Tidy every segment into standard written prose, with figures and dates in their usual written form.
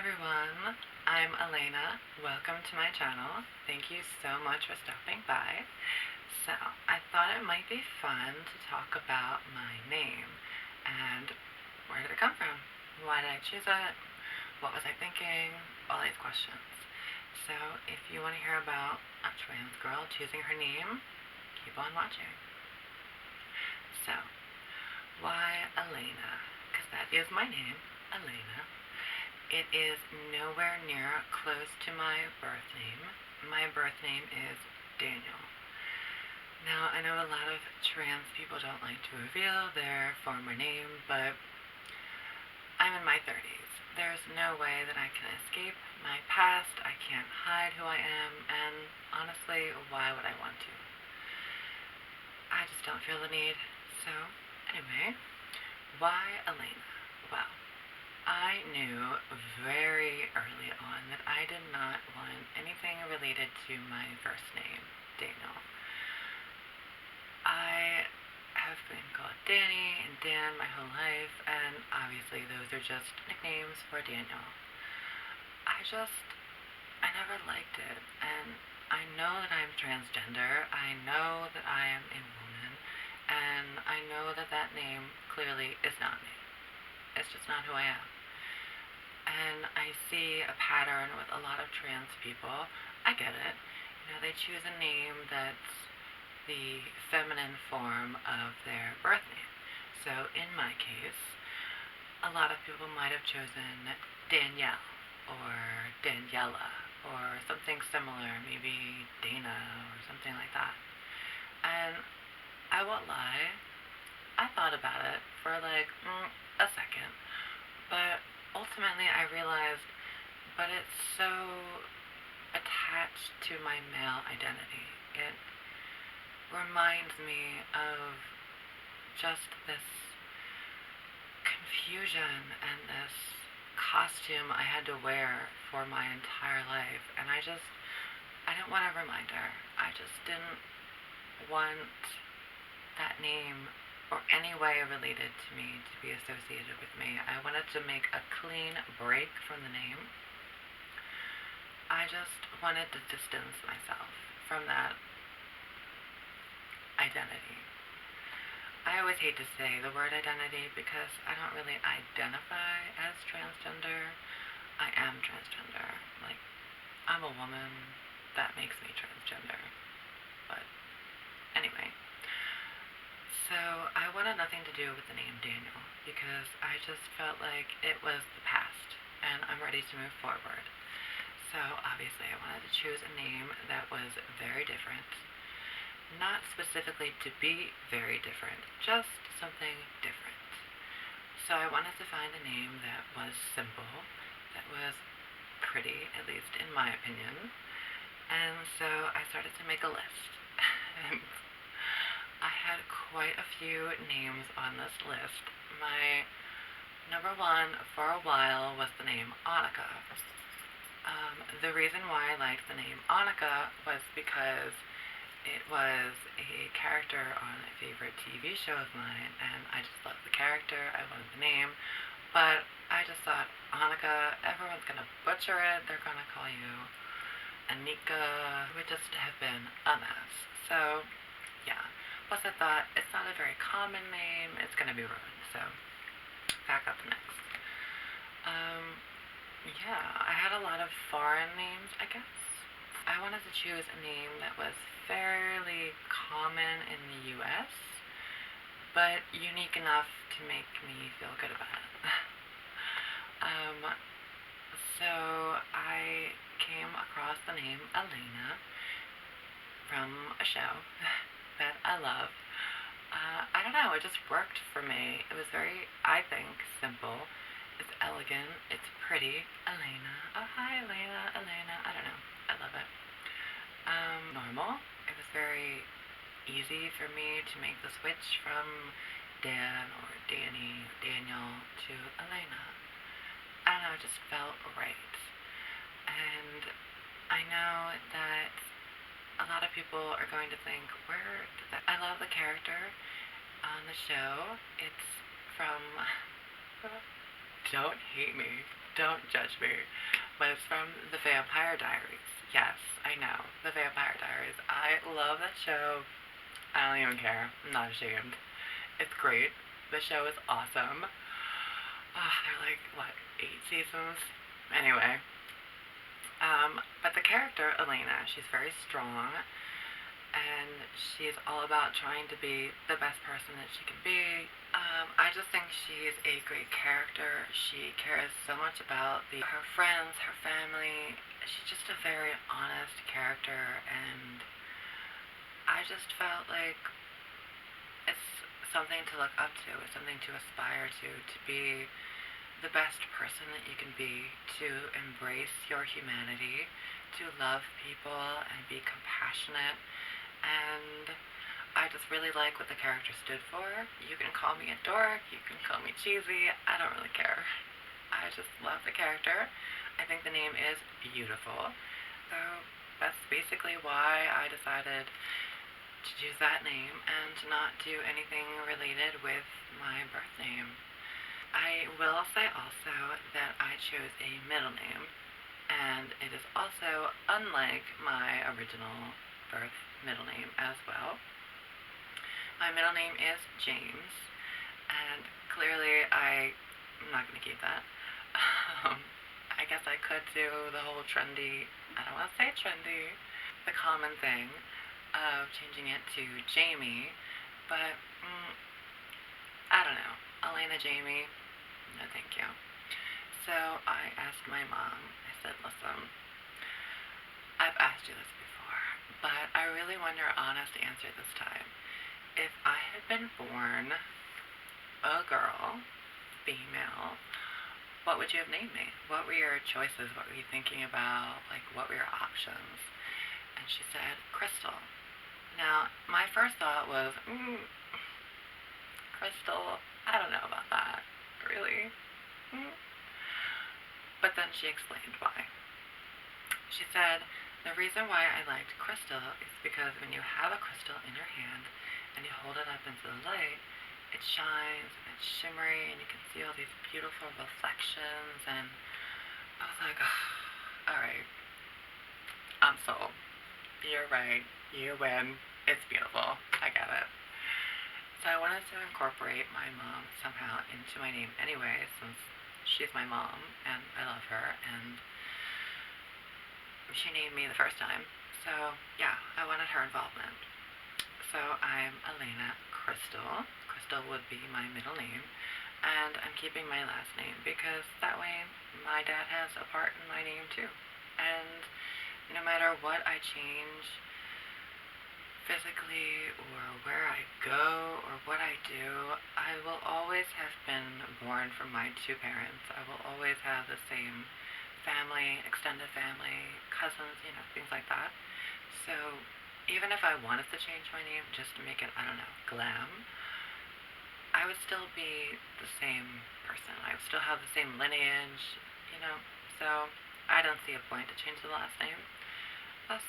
everyone, I'm Elena. Welcome to my channel. Thank you so much for stopping by. So, I thought it might be fun to talk about my name and where did it come from? Why did I choose it? What was I thinking? All these questions. So, if you want to hear about a trans girl choosing her name, keep on watching. So, why Elena? Because that is my name, Elena. It is nowhere near close to my birth name. My birth name is Daniel. Now, I know a lot of trans people don't like to reveal their former name, but I'm in my 30s. There's no way that I can escape my past. I can't hide who I am, and honestly, why would I want to? I just don't feel the need. So, anyway, why Elena? Well, I knew very early on that I did not want anything related to my first name, Daniel. I have been called Danny and Dan my whole life, and obviously those are just nicknames for Daniel. I never liked it, and I know that I'm transgender, I know that I am a woman, and I know that that name clearly is not me. It's just not who I am. And I see a pattern with a lot of trans people. I get it. You know, they choose a name that's the feminine form of their birth name. So in my case, a lot of people might have chosen Danielle or Daniela or something similar, maybe Dana or something like that. And I won't lie, I thought about it for like a second, but ultimately I realized, but it's so attached to my male identity. It reminds me of just this confusion and this costume I had to wear for my entire life, and I didn't want a reminder. I just didn't want that name or any way related to me to be associated with me. I wanted to make a clean break from the name. I just wanted to distance myself from that identity. I always hate to say the word identity because I don't really identify as transgender. I am transgender. Like, I'm a woman. That makes me transgender. But anyway. So I wanted nothing to do with the name Daniel because I just felt like it was the past and I'm ready to move forward. So obviously I wanted to choose a name that was very different. Not specifically to be very different, just something different. So I wanted to find a name that was simple, that was pretty, at least in my opinion. And so I started to make a list. And I had quite a few names on this list. My number one for a while was the name Annika. The reason why I liked the name Annika was because it was a character on a favorite TV show of mine, and I just loved the character, I loved the name, but I just thought, Annika, everyone's gonna butcher it, they're gonna call you Anika, it would just have been a mess. So, yeah. Plus I thought, it's not a very common name, it's gonna be ruined, so back up next. Yeah, I had a lot of foreign names, I guess. I wanted to choose a name that was fairly common in the US, but unique enough to make me feel good about it. So I came across the name Elena from a show that I love. I don't know, it just worked for me. It was very, I think, simple. It's elegant, it's pretty. Elena. Oh, hi, Elena, Elena. I don't know. I love it. Normal. It was very easy for me to make the switch from Dan or Danny or Daniel to Elena. I don't know, it just felt right. And I know that a lot of people are going to think, where did that... I love the character on the show. It's from... Don't hate me. Don't judge me. But it's from The Vampire Diaries. Yes, I know. The Vampire Diaries. I love that show. I don't even care. I'm not ashamed. It's great. The show is awesome. Oh, they're like, what, 8 seasons? Anyway. But the character, Elena, she's very strong, and she's all about trying to be the best person that she can be. I just think she's a great character. She cares so much about her friends, her family. She's just a very honest character, and I just felt like it's something to look up to. It's something to aspire to be the best person that you can be, to embrace your humanity, to love people and be compassionate. And I just really like what the character stood for. You can call me a dork, you can call me cheesy, I don't really care. I just love the character. I think the name is beautiful. So that's basically why I decided to choose that name and to not do anything related with my birth name. I will say also that I chose a middle name, and it is also unlike my original birth middle name as well. My middle name is James, and clearly I'm not going to keep that. I guess I could do the whole trendy, I don't want to say trendy, the common thing of changing it to Jamie, but I don't know. Elena Jamie, no thank you. So I asked my mom, I said, listen, I've asked you this before, but I really want your honest answer this time. If I had been born a girl, female, what would you have named me? What were your choices? What were you thinking about? Like, what were your options? And she said, Crystal. Now, my first thought was, Crystal, I don't know about that. Really? But then she explained why. She said, the reason why I liked crystal is because when you have a crystal in your hand and you hold it up into the light, it shines and it's shimmery and you can see all these beautiful reflections, and I was like, oh, alright, I'm sold. You're right. You win. It's beautiful. I get it. So I wanted to incorporate my mom somehow into my name anyway, since she's my mom and I love her, and she named me the first time. So yeah, I wanted her involvement. So I'm Elena Crystal. Crystal would be my middle name, and I'm keeping my last name because that way my dad has a part in my name too. And no matter what I change physically or where I go or what I do, I will always have been born from my two parents. I will always have the same family, extended family, cousins, things like that. So even if I wanted to change my name just to make it, I don't know, glam, I would still be the same person. I would still have the same lineage, so I don't see a point to change the last name. Plus,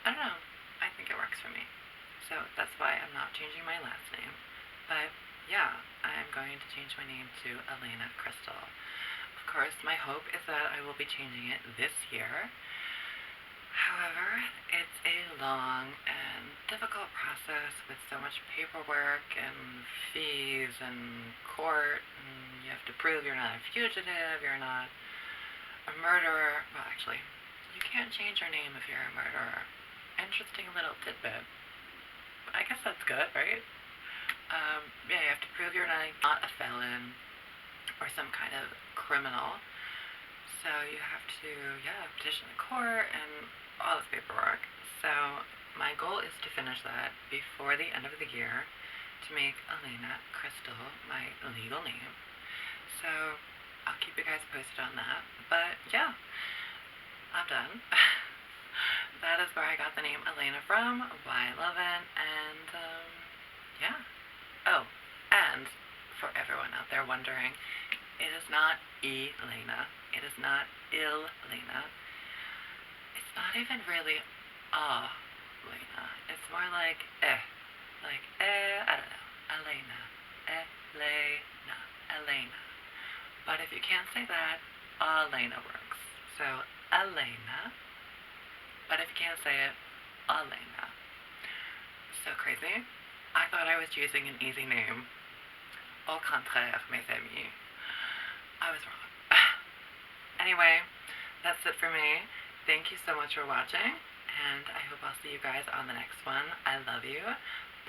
I don't know, I think it works for me. So that's why I'm not changing my last name. But yeah, I'm going to change my name to Elena Crystal. Of course, my hope is that I will be changing it this year. However, it's a long and difficult process with so much paperwork and fees and court, and you have to prove you're not a fugitive, you're not a murderer. Well, actually, you can't change your name if you're a murderer. Interesting little tidbit. I guess that's good, right? Yeah, you have to prove you're not a felon or some kind of criminal. So you have to, petition the court and all this paperwork. So my goal is to finish that before the end of the year to make Elena Crystal my legal name. So I'll keep you guys posted on that. But yeah, I'm done. That is where I got the name Elena from, why I love it, and yeah. Oh, and for everyone out there wondering, it is not Elena. It is not Lena. It's not even really Lena. It's more like I don't know, Elena, Elena, Elena. But if you can't say that, Elena works. So, Elena. But if you can't say it, Elena. So crazy. I thought I was choosing an easy name. Au contraire, mes amis. I was wrong. Anyway, that's it for me. Thank you so much for watching, and I hope I'll see you guys on the next one. I love you.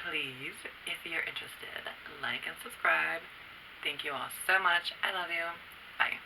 Please, if you're interested, like and subscribe. Thank you all so much. I love you. Bye.